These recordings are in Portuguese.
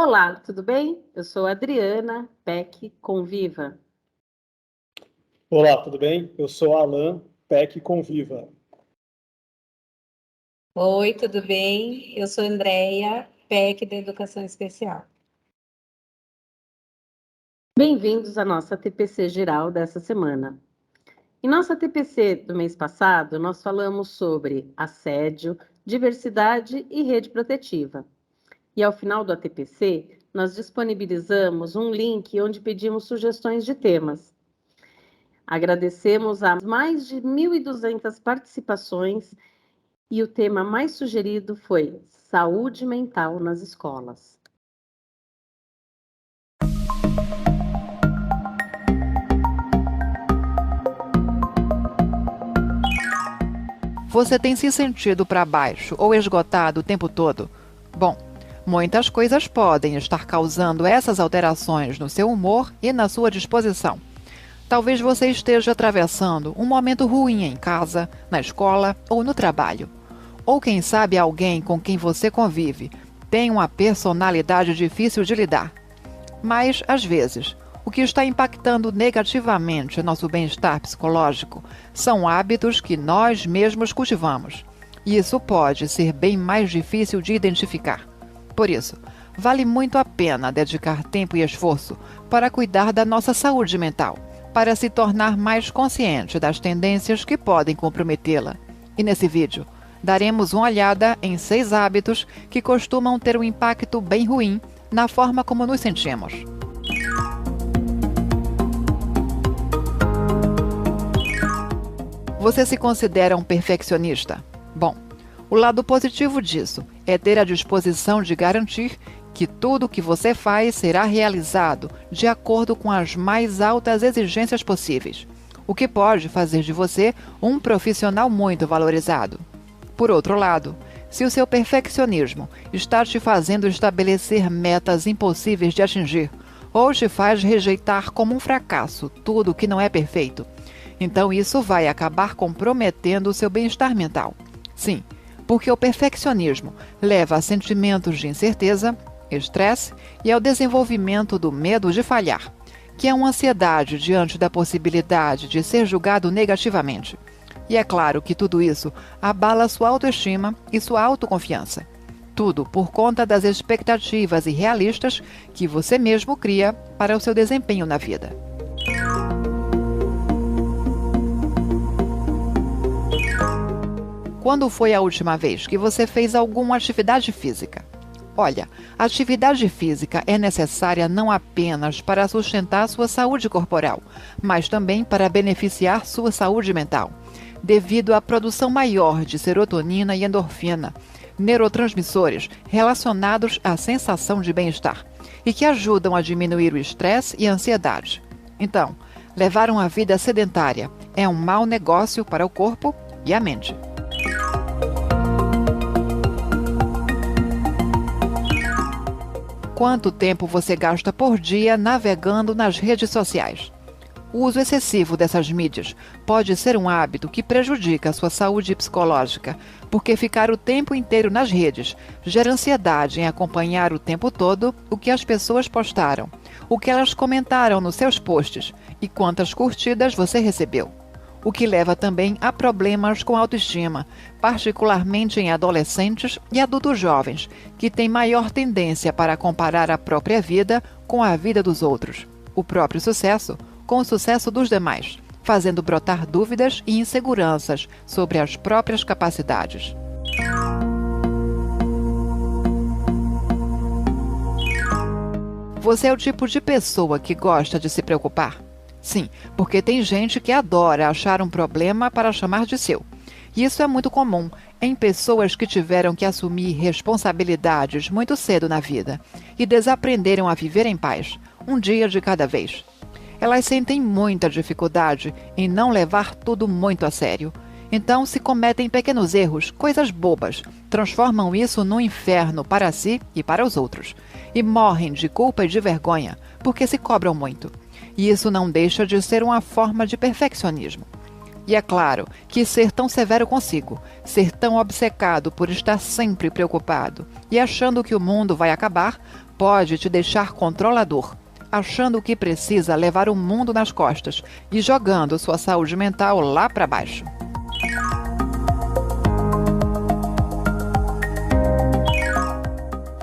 Olá, tudo bem? Eu sou a Adriana Peck Conviva. Olá, tudo bem? Eu sou Alan Peck Conviva. Oi, tudo bem? Eu sou Andréia Peck da Educação Especial. Bem-vindos à nossa TPC geral dessa semana. Em nossa TPC do mês passado, nós falamos sobre assédio, diversidade e rede protetiva. E ao final do ATPC, nós disponibilizamos um link onde pedimos sugestões de temas. Agradecemos a mais de 1.200 participações e o tema mais sugerido foi saúde mental nas escolas. Você tem se sentido para baixo ou esgotado o tempo todo? Bom, muitas coisas podem estar causando essas alterações no seu humor e na sua disposição. Talvez você esteja atravessando um momento ruim em casa, na escola ou no trabalho. Ou quem sabe alguém com quem você convive tem uma personalidade difícil de lidar. Mas, às vezes, o que está impactando negativamente nosso bem-estar psicológico são hábitos que nós mesmos cultivamos. E isso pode ser bem mais difícil de identificar. Por isso, vale muito a pena dedicar tempo e esforço para cuidar da nossa saúde mental, para se tornar mais consciente das tendências que podem comprometê-la. E nesse vídeo, daremos uma olhada em 6 hábitos que costumam ter um impacto bem ruim na forma como nos sentimos. Você se considera um perfeccionista? Bom, o lado positivo disso é ter a disposição de garantir que tudo o que você faz será realizado de acordo com as mais altas exigências possíveis, o que pode fazer de você um profissional muito valorizado. Por outro lado, se o seu perfeccionismo está te fazendo estabelecer metas impossíveis de atingir, ou te faz rejeitar como um fracasso tudo o que não é perfeito, então isso vai acabar comprometendo o seu bem-estar mental. Sim, porque o perfeccionismo leva a sentimentos de incerteza, estresse e ao desenvolvimento do medo de falhar, que é uma ansiedade diante da possibilidade de ser julgado negativamente. E é claro que tudo isso abala sua autoestima e sua autoconfiança. Tudo por conta das expectativas irrealistas que você mesmo cria para o seu desempenho na vida. Quando foi a última vez que você fez alguma atividade física? Olha, a atividade física é necessária não apenas para sustentar sua saúde corporal, mas também para beneficiar sua saúde mental, devido à produção maior de serotonina e endorfina, neurotransmissores relacionados à sensação de bem-estar e que ajudam a diminuir o estresse e a ansiedade. Então, levar uma vida sedentária é um mau negócio para o corpo e a mente. Quanto tempo você gasta por dia navegando nas redes sociais? O uso excessivo dessas mídias pode ser um hábito que prejudica a sua saúde psicológica, porque ficar o tempo inteiro nas redes gera ansiedade em acompanhar o tempo todo o que as pessoas postaram, o que elas comentaram nos seus posts e quantas curtidas você recebeu. O que leva também a problemas com autoestima, particularmente em adolescentes e adultos jovens, que têm maior tendência para comparar a própria vida com a vida dos outros, o próprio sucesso com o sucesso dos demais, fazendo brotar dúvidas e inseguranças sobre as próprias capacidades. Você é o tipo de pessoa que gosta de se preocupar? Sim, porque tem gente que adora achar um problema para chamar de seu. E isso é muito comum em pessoas que tiveram que assumir responsabilidades muito cedo na vida e desaprenderam a viver em paz, um dia de cada vez. Elas sentem muita dificuldade em não levar tudo muito a sério. Então, se cometem pequenos erros, coisas bobas, transformam isso num inferno para si e para os outros. E morrem de culpa e de vergonha, porque se cobram muito. E isso não deixa de ser uma forma de perfeccionismo. E é claro que ser tão severo consigo, ser tão obcecado por estar sempre preocupado e achando que o mundo vai acabar, pode te deixar controlador, achando que precisa levar o mundo nas costas e jogando sua saúde mental lá para baixo.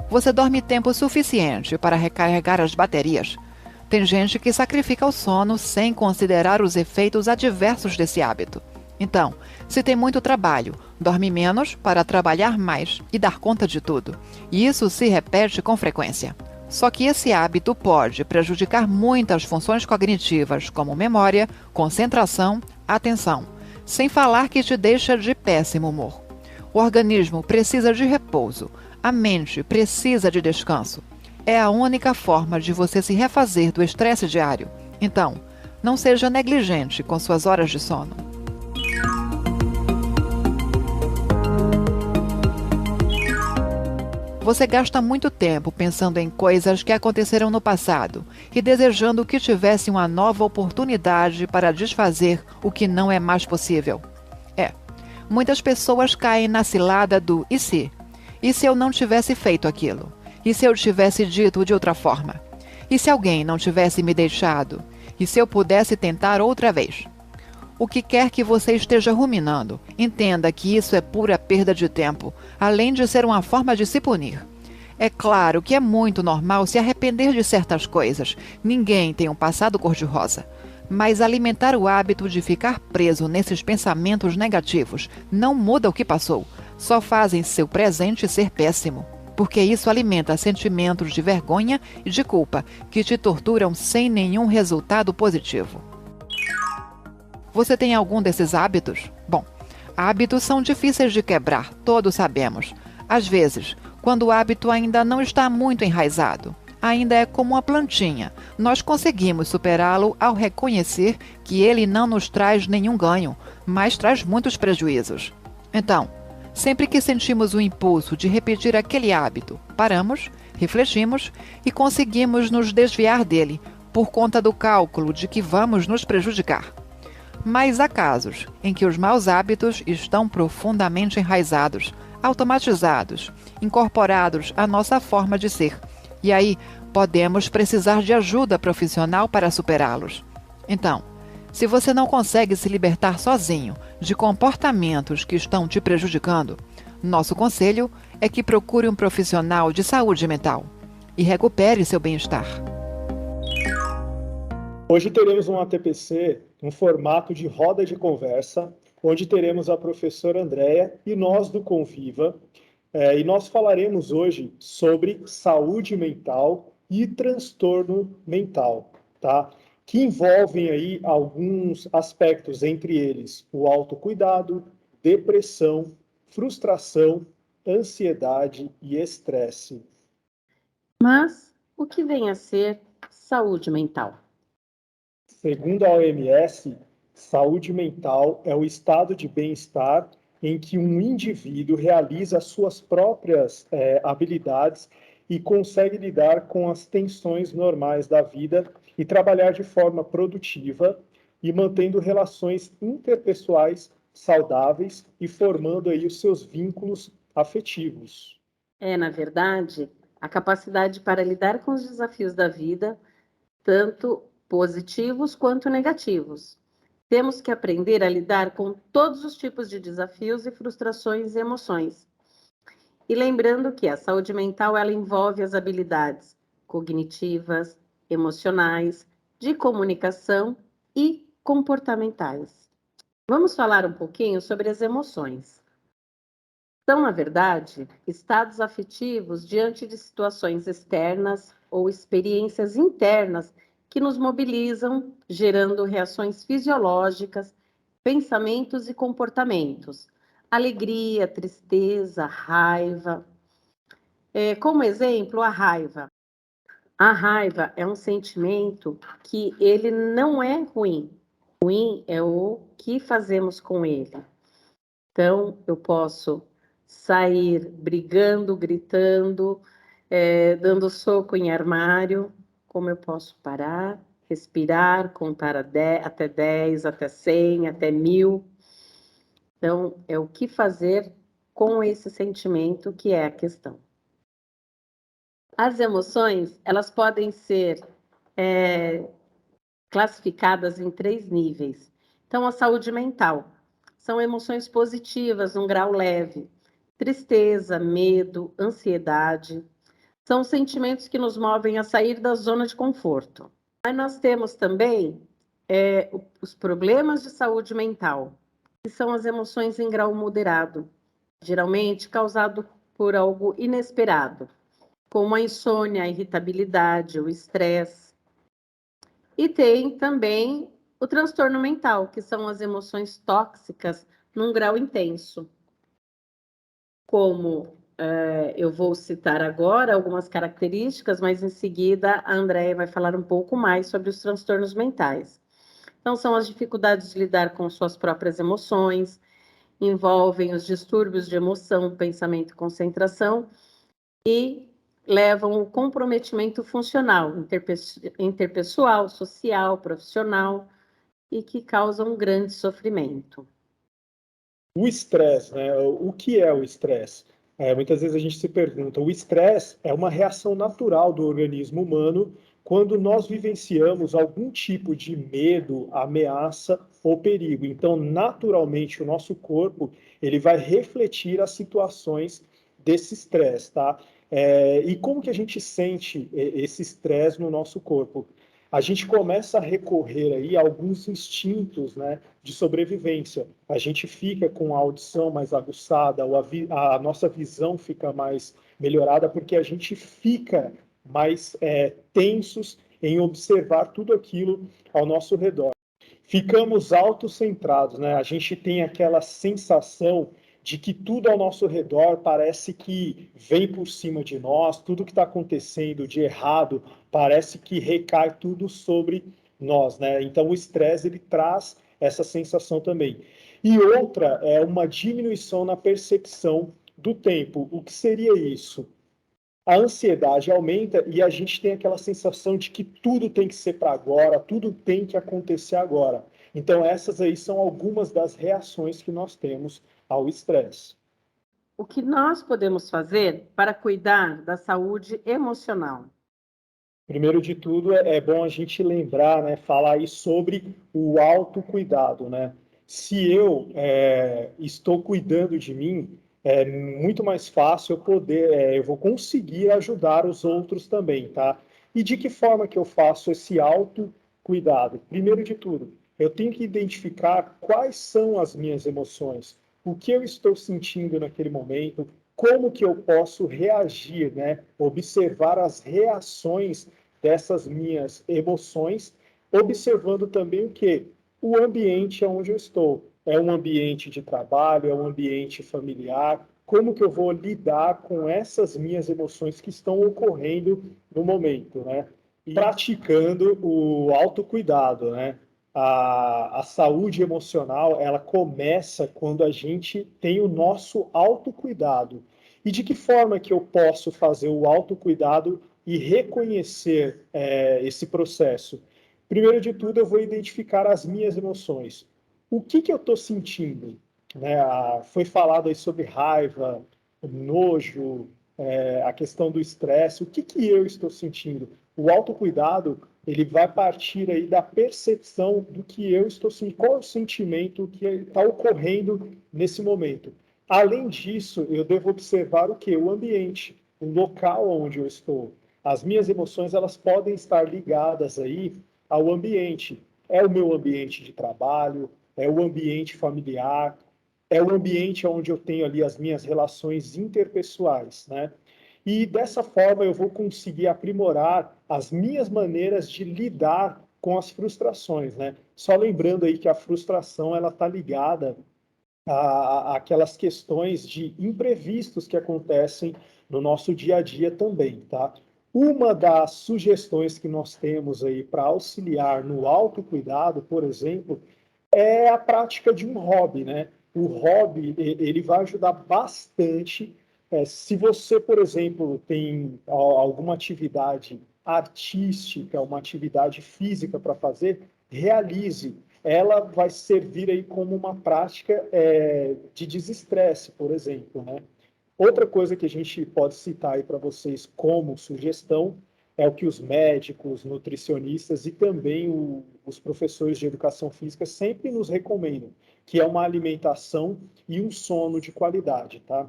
Você dorme tempo suficiente para recarregar as baterias? Tem gente que sacrifica o sono sem considerar os efeitos adversos desse hábito. Então, se tem muito trabalho, dorme menos para trabalhar mais e dar conta de tudo. E isso se repete com frequência. Só que esse hábito pode prejudicar muitas funções cognitivas, como memória, concentração, atenção, sem falar que te deixa de péssimo humor. O organismo precisa de repouso, a mente precisa de descanso. É a única forma de você se refazer do estresse diário. Então, não seja negligente com suas horas de sono. Você gasta muito tempo pensando em coisas que aconteceram no passado e desejando que tivesse uma nova oportunidade para desfazer o que não é mais possível. Muitas pessoas caem na cilada do "e se?". E se eu não tivesse feito aquilo? E se eu tivesse dito de outra forma? E se alguém não tivesse me deixado? E se eu pudesse tentar outra vez? O que quer que você esteja ruminando, entenda que isso é pura perda de tempo, além de ser uma forma de se punir. É claro que é muito normal se arrepender de certas coisas. Ninguém tem um passado cor-de-rosa. Mas alimentar o hábito de ficar preso nesses pensamentos negativos não muda o que passou, só fazem seu presente ser péssimo. Porque isso alimenta sentimentos de vergonha e de culpa que te torturam sem nenhum resultado positivo. Você tem algum desses hábitos? Bom, hábitos são difíceis de quebrar, todos sabemos. Às vezes, quando o hábito ainda não está muito enraizado, ainda é como uma plantinha, nós conseguimos superá-lo ao reconhecer que ele não nos traz nenhum ganho, mas traz muitos prejuízos. Então, sempre que sentimos o impulso de repetir aquele hábito, paramos, refletimos e conseguimos nos desviar dele, por conta do cálculo de que vamos nos prejudicar. Mas há casos em que os maus hábitos estão profundamente enraizados, automatizados, incorporados à nossa forma de ser. E aí, podemos precisar de ajuda profissional para superá-los. Então, se você não consegue se libertar sozinho de comportamentos que estão te prejudicando, nosso conselho é que procure um profissional de saúde mental e recupere seu bem-estar. Hoje teremos um ATPC no formato de roda de conversa, onde teremos a professora Andréia e nós do Conviva, e nós falaremos hoje sobre saúde mental e transtorno mental, tá? Que envolvem aí alguns aspectos, entre eles o autocuidado, depressão, frustração, ansiedade e estresse. Mas o que vem a ser saúde mental? Segundo a OMS, saúde mental é o estado de bem-estar em que um indivíduo realiza suas próprias habilidades e consegue lidar com as tensões normais da vida e trabalhar de forma produtiva e mantendo relações interpessoais saudáveis e formando aí os seus vínculos afetivos. Na verdade, a capacidade para lidar com os desafios da vida, tanto positivos quanto negativos. Temos que aprender a lidar com todos os tipos de desafios e frustrações e emoções. E lembrando que a saúde mental ela envolve as habilidades cognitivas, emocionais, de comunicação e comportamentais. Vamos falar um pouquinho sobre as emoções. São, na verdade, estados afetivos diante de situações externas ou experiências internas que nos mobilizam, gerando reações fisiológicas, pensamentos e comportamentos. Alegria, tristeza, raiva. Como exemplo, a raiva. A raiva é um sentimento que ele não é ruim. Ruim é o que fazemos com ele. Então, eu posso sair brigando, gritando, dando soco em armário. Como eu posso parar, respirar, contar até 10, até 100, até 1000. Então, é o que fazer com esse sentimento que é a questão. As emoções, elas podem ser classificadas em 3 níveis. Então, a saúde mental são emoções positivas, um grau leve. Tristeza, medo, ansiedade, são sentimentos que nos movem a sair da zona de conforto. Mas nós temos também os problemas de saúde mental, que são as emoções em grau moderado, geralmente causado por algo inesperado, como a insônia, a irritabilidade, o estresse. E tem também o transtorno mental, que são as emoções tóxicas num grau intenso, como eu vou citar agora algumas características, mas em seguida a Andréia vai falar um pouco mais sobre os transtornos mentais. Então, são as dificuldades de lidar com suas próprias emoções, envolvem os distúrbios de emoção, pensamento e concentração, e levam ao comprometimento funcional, interpessoal, social, profissional, e que causam um grande sofrimento. O estresse, né? O que é o estresse? Muitas vezes a gente se pergunta, o estresse é uma reação natural do organismo humano quando nós vivenciamos algum tipo de medo, ameaça ou perigo. Então, naturalmente, o nosso corpo ele vai refletir as situações desse estresse, tá? E como que a gente sente esse estresse no nosso corpo? A gente começa a recorrer aí a alguns instintos, né, de sobrevivência. A gente fica com a audição mais aguçada, ou a nossa visão fica mais melhorada, porque a gente fica mais tensos em observar tudo aquilo ao nosso redor. Ficamos autocentrados, né? A gente tem aquela sensação de que tudo ao nosso redor parece que vem por cima de nós, tudo que está acontecendo de errado parece que recai tudo sobre nós, né? Então o estresse ele traz essa sensação também. E outra é uma diminuição na percepção do tempo. O que seria isso? A ansiedade aumenta e a gente tem aquela sensação de que tudo tem que ser para agora, tudo tem que acontecer agora. Então, essas aí são algumas das reações que nós temos ao estresse. O que nós podemos fazer para cuidar da saúde emocional? Primeiro de tudo, é bom a gente lembrar, né, falar aí sobre o autocuidado, né? Se eu estou cuidando de mim, é muito mais fácil eu vou conseguir ajudar os outros também, tá? E de que forma que eu faço esse autocuidado? Primeiro de tudo, eu tenho que identificar quais são as minhas emoções, o que eu estou sentindo naquele momento, como que eu posso reagir, né? Observar as reações dessas minhas emoções, observando também o que? O ambiente onde eu estou. É um ambiente de trabalho, é um ambiente familiar. Como que eu vou lidar com essas minhas emoções que estão ocorrendo no momento, né? E praticando o autocuidado, né? A saúde emocional, ela começa quando a gente tem o nosso autocuidado. E de que forma que eu posso fazer o autocuidado e reconhecer esse processo? Primeiro de tudo, eu vou identificar as minhas emoções. O que eu estou sentindo? Né? Foi falado aí sobre raiva, nojo, a questão do estresse. O que eu estou sentindo? O autocuidado, ele vai partir aí da percepção do que eu estou sentindo, qual é o sentimento que está ocorrendo nesse momento. Além disso, eu devo observar o que? O ambiente, o local onde eu estou. As minhas emoções, elas podem estar ligadas aí ao ambiente. É o meu ambiente de trabalho, é o ambiente familiar, é o ambiente onde eu tenho ali as minhas relações interpessoais, né? E dessa forma eu vou conseguir aprimorar as minhas maneiras de lidar com as frustrações, né? Só lembrando aí que a frustração ela está ligada aquelas questões de imprevistos que acontecem no nosso dia a dia também, tá? Uma das sugestões que nós temos aí para auxiliar no autocuidado, por exemplo, é a prática de um hobby, né? O hobby, ele vai ajudar bastante. Se você, por exemplo, tem alguma atividade artística, uma atividade física para fazer, realize. Ela vai servir aí como uma prática de desestresse, por exemplo, né? Outra coisa que a gente pode citar aí para vocês como sugestão é o que os médicos, nutricionistas e também os professores de educação física sempre nos recomendam, que é uma alimentação e um sono de qualidade, tá?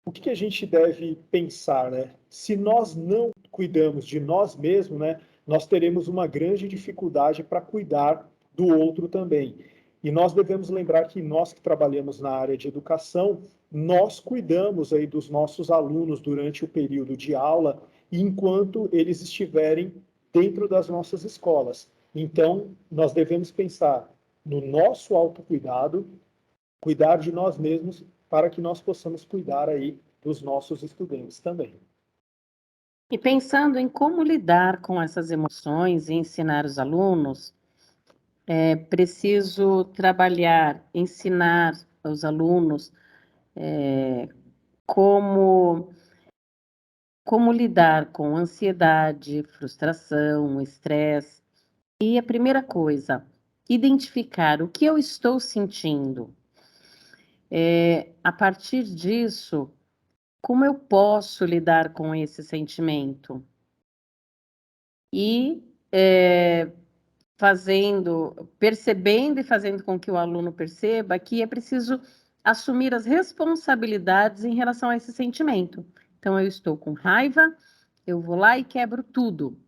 O que a gente deve pensar, né? Se nós não cuidamos de nós mesmos, né, nós teremos uma grande dificuldade para cuidar do outro também. E nós devemos lembrar que nós que trabalhamos na área de educação, nós cuidamos aí dos nossos alunos durante o período de aula, enquanto eles estiverem dentro das nossas escolas. Então, nós devemos pensar no nosso autocuidado, cuidar de nós mesmos, para que nós possamos cuidar aí dos nossos estudantes também. E pensando em como lidar com essas emoções e ensinar os alunos, é preciso trabalhar, ensinar os alunos como lidar com ansiedade, frustração, estresse. E a primeira coisa, identificar o que eu estou sentindo. A partir disso, como eu posso lidar com esse sentimento? E percebendo e fazendo com que o aluno perceba que é preciso assumir as responsabilidades em relação a esse sentimento. Então, eu estou com raiva, eu vou lá e quebro tudo.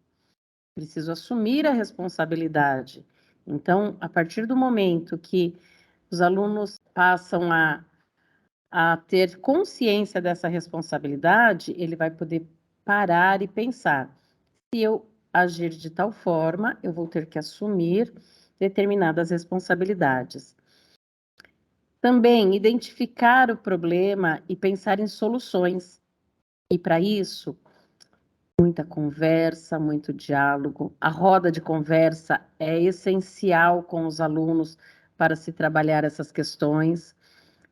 Preciso assumir a responsabilidade. Então, a partir do momento que os alunos passam a ter consciência dessa responsabilidade, ele vai poder parar e pensar: se eu agir de tal forma, eu vou ter que assumir determinadas responsabilidades. Também identificar o problema e pensar em soluções. E para isso, muita conversa, muito diálogo. A roda de conversa é essencial com os alunos para se trabalhar essas questões.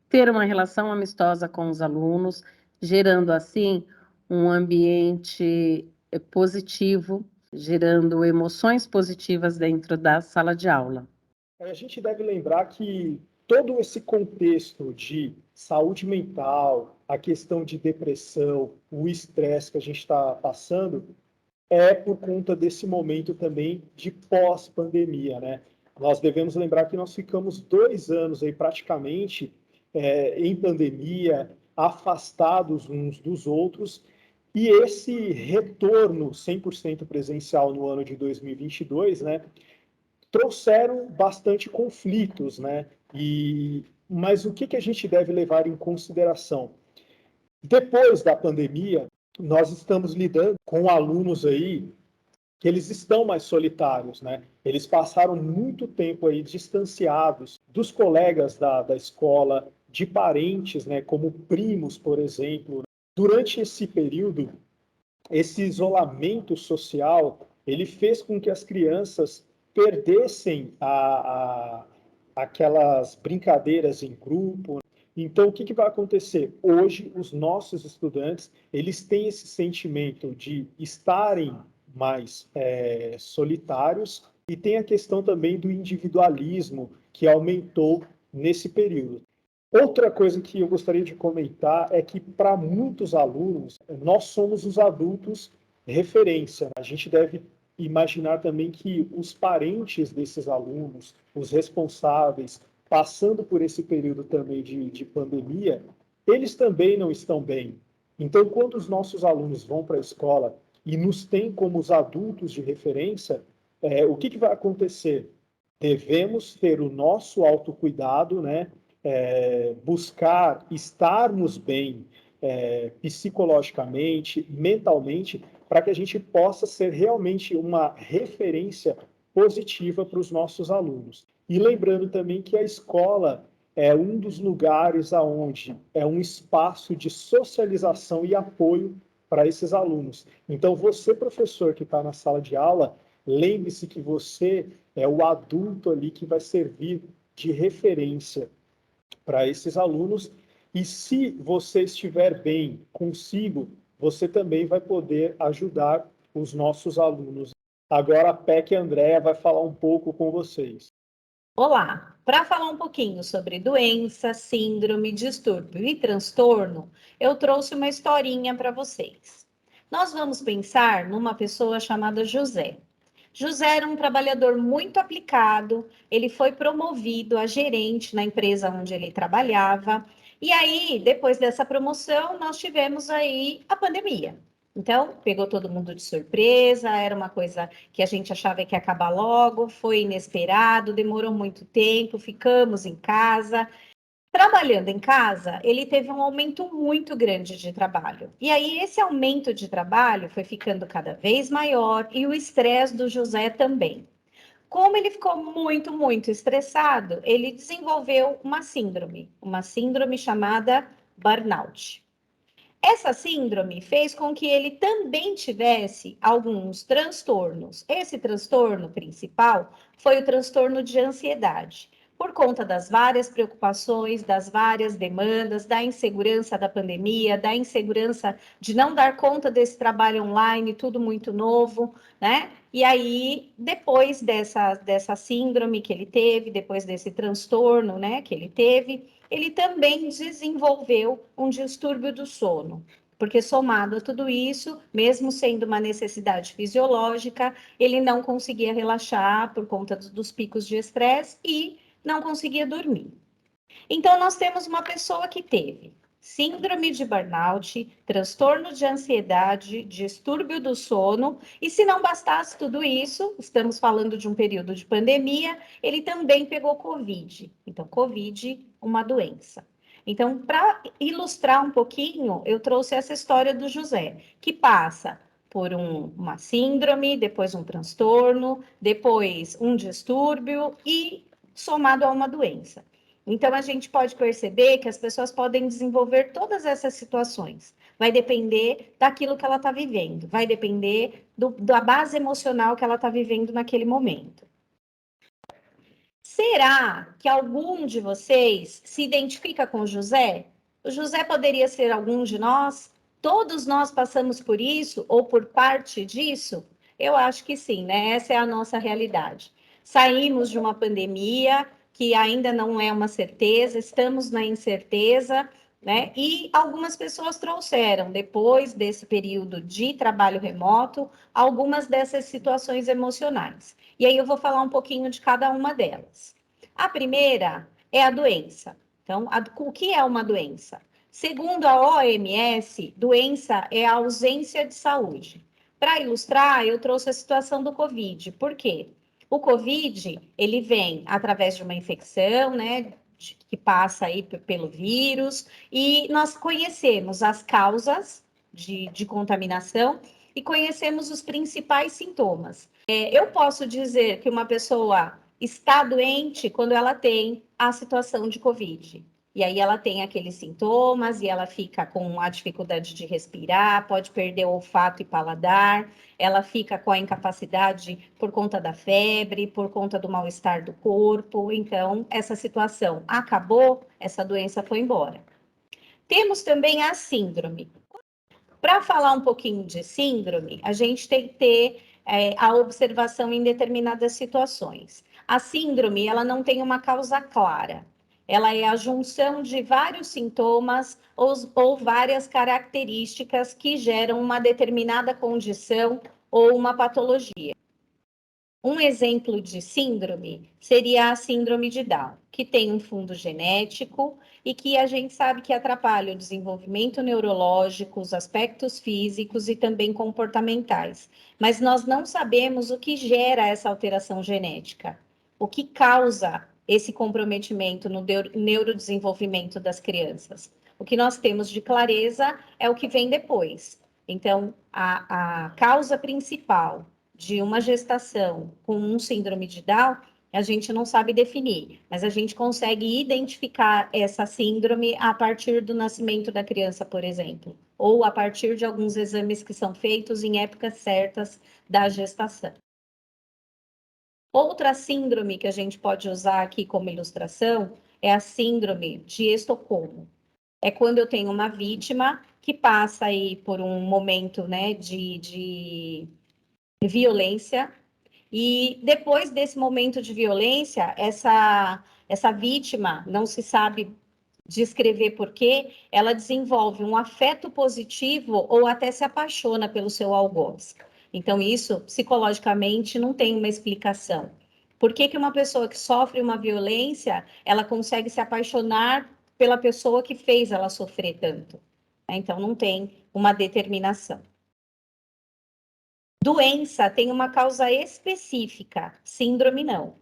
Ter uma relação amistosa com os alunos, gerando assim um ambiente positivo, gerando emoções positivas dentro da sala de aula. A gente deve lembrar que todo esse contexto de saúde mental, a questão de depressão, o estresse que a gente está passando, é por conta desse momento também de pós-pandemia, né? Nós devemos lembrar que nós ficamos 2 anos aí praticamente em pandemia, afastados uns dos outros, e esse retorno 100% presencial no ano de 2022, né, trouxeram bastante conflitos, né? Mas o que a gente deve levar em consideração? Depois da pandemia, nós estamos lidando com alunos aí que eles estão mais solitários, né? Eles passaram muito tempo aí distanciados dos colegas da escola, de parentes, né? Como primos, por exemplo. Durante esse período, esse isolamento social, ele fez com que as crianças perdessem aquelas brincadeiras em grupo. Então, o que vai acontecer? Hoje, os nossos estudantes, eles têm esse sentimento de estarem mais solitários e tem a questão também do individualismo que aumentou nesse período. Outra coisa que eu gostaria de comentar é que, para muitos alunos, nós somos os adultos referência. A gente deve imaginar também que os parentes desses alunos, os responsáveis, passando por esse período também de pandemia, eles também não estão bem. Então, quando os nossos alunos vão para a escola e nos têm como os adultos de referência, o que vai acontecer? Devemos ter o nosso autocuidado, né? Buscar estarmos bem psicologicamente, mentalmente, para que a gente possa ser realmente uma referência positiva para os nossos alunos. E lembrando também que a escola é um dos lugares onde é um espaço de socialização e apoio para esses alunos. Então, você, professor que está na sala de aula, lembre-se que você é o adulto ali que vai servir de referência para esses alunos, e se você estiver bem consigo, você também vai poder ajudar os nossos alunos. Agora a PEC Andréa vai falar um pouco com vocês. Olá, para falar um pouquinho sobre doença, síndrome, distúrbio e transtorno, eu trouxe uma historinha para vocês. Nós vamos pensar numa pessoa chamada José. José era um trabalhador muito aplicado, ele foi promovido a gerente na empresa onde ele trabalhava, e aí, depois dessa promoção, nós tivemos aí a pandemia. Então, pegou todo mundo de surpresa, era uma coisa que a gente achava que ia acabar logo, foi inesperado, demorou muito tempo, ficamos em casa. Trabalhando em casa, ele teve um aumento muito grande de trabalho. E aí, esse aumento de trabalho foi ficando cada vez maior e o estresse do José também. Como ele ficou muito, muito estressado, ele desenvolveu uma síndrome chamada burnout. Essa síndrome fez com que ele também tivesse alguns transtornos. Esse transtorno principal foi o transtorno de ansiedade, por conta das várias preocupações, das várias demandas, da insegurança da pandemia, da insegurança de não dar conta desse trabalho online, tudo muito novo, né? E aí, depois dessa síndrome que ele teve, depois desse transtorno, né, que ele também desenvolveu um distúrbio do sono, porque somado a tudo isso, mesmo sendo uma necessidade fisiológica, ele não conseguia relaxar por conta dos picos de estresse e não conseguia dormir. Então, nós temos uma pessoa que teve síndrome de burnout, transtorno de ansiedade, distúrbio do sono, e se não bastasse tudo isso, estamos falando de um período de pandemia, ele também pegou Covid. Então, Covid, uma doença. Então, para ilustrar um pouquinho, eu trouxe essa história do José, que passa por uma síndrome, depois um transtorno, depois um distúrbio e somado a uma doença. Então, a gente pode perceber que as pessoas podem desenvolver todas essas situações. Vai depender daquilo que ela está vivendo, vai depender da base emocional que ela está vivendo naquele momento. Será que algum de vocês se identifica com o José? O José poderia ser algum de nós? Todos nós passamos por isso ou por parte disso? Eu acho que sim, né? Essa é a nossa realidade. Saímos de uma pandemia que ainda não é uma certeza, estamos na incerteza, né? E algumas pessoas trouxeram, depois desse período de trabalho remoto, algumas dessas situações emocionais. E aí eu vou falar um pouquinho de cada uma delas. A primeira é a doença. Então, o que é uma doença? Segundo a OMS, doença é a ausência de saúde. Para ilustrar, eu trouxe a situação do Covid. Por quê? O Covid, ele vem através de uma infecção, né, que passa aí pelo vírus, e nós conhecemos as causas de contaminação e conhecemos os principais sintomas. Eu posso dizer que uma pessoa está doente quando ela tem a situação de Covid. E aí ela tem aqueles sintomas e ela fica com a dificuldade de respirar, pode perder o olfato e paladar, ela fica com a incapacidade por conta da febre, por conta do mal-estar do corpo. Então, essa situação acabou, essa doença foi embora. Temos também a síndrome. Para falar um pouquinho de síndrome, a gente tem que ter a observação em determinadas situações. A síndrome, ela não tem uma causa clara. Ela é a junção de vários sintomas ou várias características que geram uma determinada condição ou uma patologia. Um exemplo de síndrome seria a síndrome de Down, que tem um fundo genético e que a gente sabe que atrapalha o desenvolvimento neurológico, os aspectos físicos e também comportamentais. Mas nós não sabemos o que gera essa alteração genética, o que causa esse comprometimento no neurodesenvolvimento das crianças. O que nós temos de clareza é o que vem depois. Então, a causa principal de uma gestação com um síndrome de Down, a gente não sabe definir, mas a gente consegue identificar essa síndrome a partir do nascimento da criança, por exemplo, ou a partir de alguns exames que são feitos em épocas certas da gestação. Outra síndrome que a gente pode usar aqui como ilustração é a síndrome de Estocolmo. É quando eu tenho uma vítima que passa aí por um momento, né, de violência, e depois desse momento de violência, essa vítima, não se sabe descrever por quê, ela desenvolve um afeto positivo ou até se apaixona pelo seu algoz. Então, isso, psicologicamente, não tem uma explicação. Por que que uma pessoa que sofre uma violência, ela consegue se apaixonar pela pessoa que fez ela sofrer tanto? Então, não tem uma determinação. Doença tem uma causa específica, síndrome não.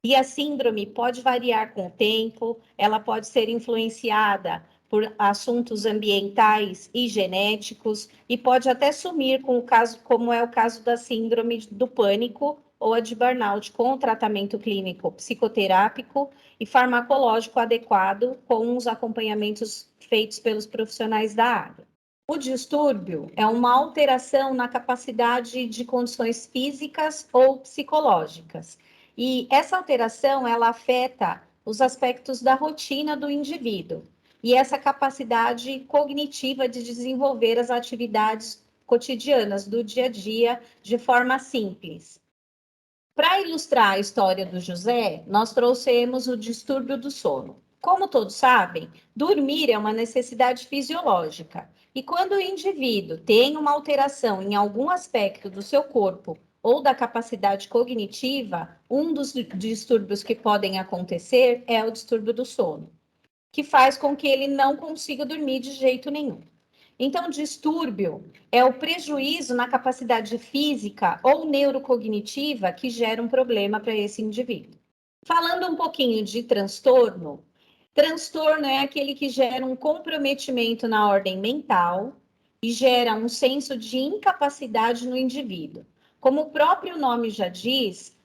E a síndrome pode variar com o tempo, ela pode ser influenciada por assuntos ambientais e genéticos, e pode até sumir com o caso, como é o caso da síndrome do pânico ou a de burnout, com o tratamento clínico psicoterápico e farmacológico adequado, com os acompanhamentos feitos pelos profissionais da área. O distúrbio é uma alteração na capacidade de condições físicas ou psicológicas. E essa alteração, ela afeta os aspectos da rotina do indivíduo e essa capacidade cognitiva de desenvolver as atividades cotidianas do dia a dia de forma simples. Para ilustrar a história do José, nós trouxemos o distúrbio do sono. Como todos sabem, dormir é uma necessidade fisiológica. E quando o indivíduo tem uma alteração em algum aspecto do seu corpo ou da capacidade cognitiva, um dos distúrbios que podem acontecer é o distúrbio do sono, que faz com que ele não consiga dormir de jeito nenhum. Então, distúrbio é o prejuízo na capacidade física ou neurocognitiva que gera um problema para esse indivíduo. Falando um pouquinho de transtorno, transtorno é aquele que gera um comprometimento na ordem mental e gera um senso de incapacidade no indivíduo. Como o próprio nome já diz,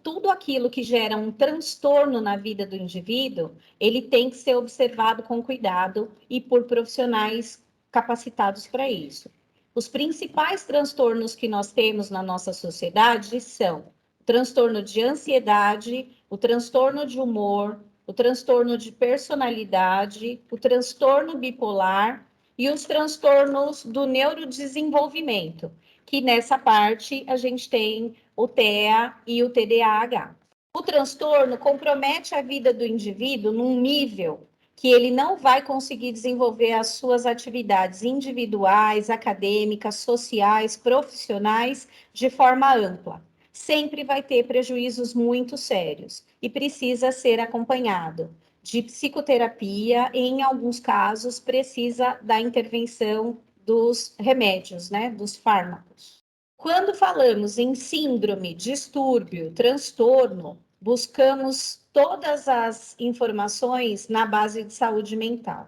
tudo aquilo que gera um transtorno na vida do indivíduo, ele tem que ser observado com cuidado e por profissionais capacitados para isso. Os principais transtornos que nós temos na nossa sociedade são o transtorno de ansiedade, o transtorno de humor, o transtorno de personalidade, o transtorno bipolar e os transtornos do neurodesenvolvimento, que nessa parte a gente tem o TEA e o TDAH. O transtorno compromete a vida do indivíduo num nível que ele não vai conseguir desenvolver as suas atividades individuais, acadêmicas, sociais, profissionais de forma ampla. Sempre vai ter prejuízos muito sérios e precisa ser acompanhado de psicoterapia e, em alguns casos, precisa da intervenção dos remédios, né, dos fármacos. Quando falamos em síndrome, distúrbio, transtorno, buscamos todas as informações na base de saúde mental.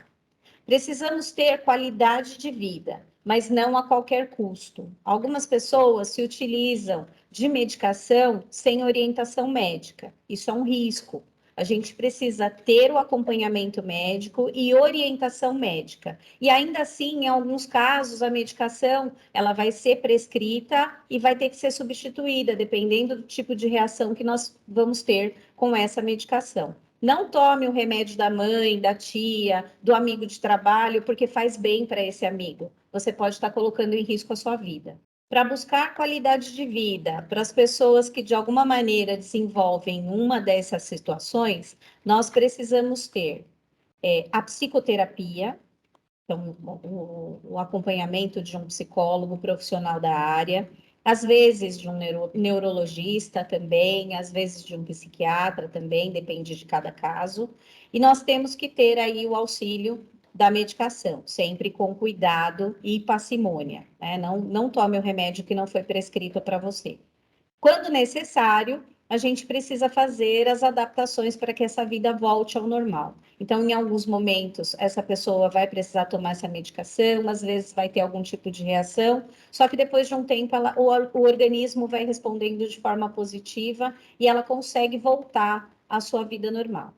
Precisamos ter qualidade de vida, mas não a qualquer custo. Algumas pessoas se utilizam de medicação sem orientação médica. Isso é um risco. A gente precisa ter o acompanhamento médico e orientação médica. E ainda assim, em alguns casos, a medicação ela vai ser prescrita e vai ter que ser substituída, dependendo do tipo de reação que nós vamos ter com essa medicação. Não tome o remédio da mãe, da tia, do amigo de trabalho, porque faz bem para esse amigo. Você pode estar colocando em risco a sua vida. Para buscar qualidade de vida para as pessoas que de alguma maneira desenvolvem uma dessas situações, nós precisamos ter a psicoterapia, então o acompanhamento de um psicólogo profissional da área, às vezes de um neurologista também, às vezes de um psiquiatra também, depende de cada caso. E nós temos que ter aí o auxílio da medicação, sempre com cuidado e parcimônia, né? Não tome o remédio que não foi prescrito para você. Quando necessário, a gente precisa fazer as adaptações para que essa vida volte ao normal. Então, em alguns momentos, essa pessoa vai precisar tomar essa medicação, às vezes vai ter algum tipo de reação, só que depois de um tempo o organismo vai respondendo de forma positiva e ela consegue voltar à sua vida normal.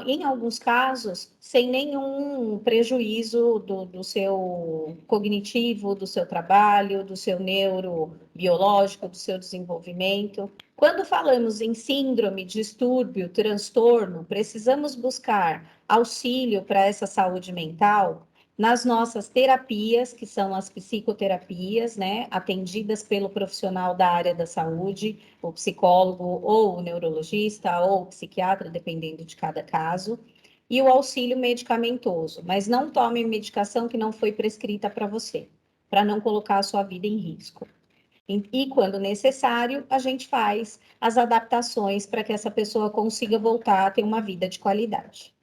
Em alguns casos, sem nenhum prejuízo do seu cognitivo, do seu trabalho, do seu neurobiológico, do seu desenvolvimento. Quando falamos em síndrome, distúrbio, transtorno, precisamos buscar auxílio para essa saúde mental nas nossas terapias, que são as psicoterapias, né, atendidas pelo profissional da área da saúde, o psicólogo ou o neurologista ou o psiquiatra, dependendo de cada caso, e o auxílio medicamentoso, mas não tome medicação que não foi prescrita para você, para não colocar a sua vida em risco. E quando necessário, a gente faz as adaptações para que essa pessoa consiga voltar a ter uma vida de qualidade.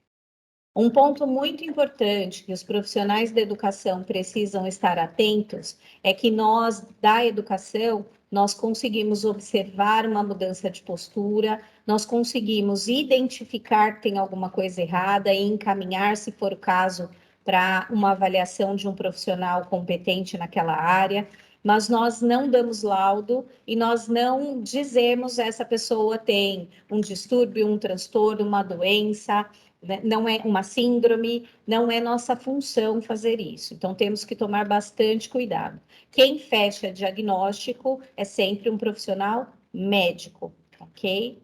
Um ponto muito importante que os profissionais da educação precisam estar atentos é que nós, da educação, nós conseguimos observar uma mudança de postura, nós conseguimos identificar que tem alguma coisa errada e encaminhar, se for o caso, para uma avaliação de um profissional competente naquela área, mas nós não damos laudo e nós não dizemos essa pessoa tem um distúrbio, um transtorno, uma doença, não é uma síndrome, não é nossa função fazer isso. Então, temos que tomar bastante cuidado. Quem fecha diagnóstico é sempre um profissional médico, ok?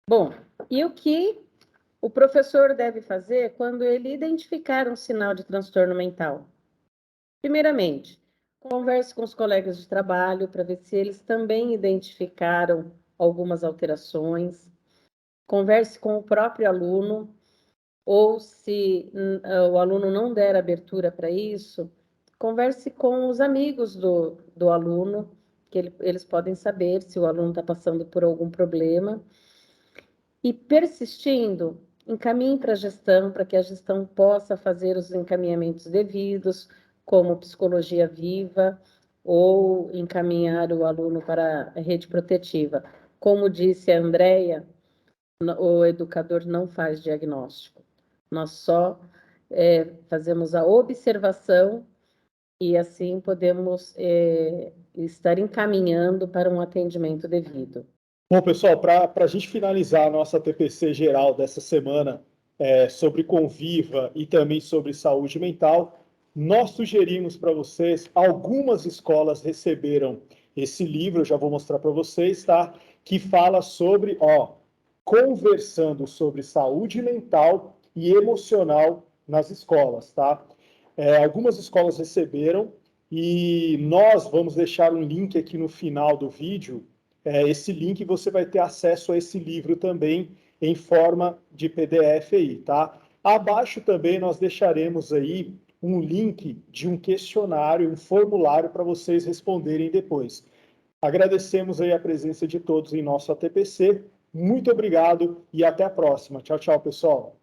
Bom, e o que o professor deve fazer quando ele identificar um sinal de transtorno mental? Primeiramente, converse com os colegas de trabalho para ver se eles também identificaram algumas alterações. Converse com o próprio aluno, ou se o aluno não der abertura para isso, converse com os amigos do aluno, que eles podem saber se o aluno está passando por algum problema. E persistindo, encaminhe para a gestão, para que a gestão possa fazer os encaminhamentos devidos, como psicologia viva, ou encaminhar o aluno para a rede protetiva. Como disse a Andrea, o educador não faz diagnóstico. Nós só fazemos a observação e assim podemos estar encaminhando para um atendimento devido. Bom, pessoal, para a gente finalizar a nossa TPC geral dessa semana sobre Conviva e também sobre saúde mental, nós sugerimos para vocês, algumas escolas receberam esse livro, eu já vou mostrar para vocês, tá? Que fala sobre, conversando sobre saúde mental e emocional nas escolas, tá? Algumas escolas receberam e nós vamos deixar um link aqui no final do vídeo. Esse link você vai ter acesso a esse livro também em forma de PDF aí, tá? Abaixo também nós deixaremos aí um link de um questionário, um formulário para vocês responderem depois. Agradecemos aí a presença de todos em nosso ATPC. Muito obrigado e até a próxima. Tchau, tchau, pessoal.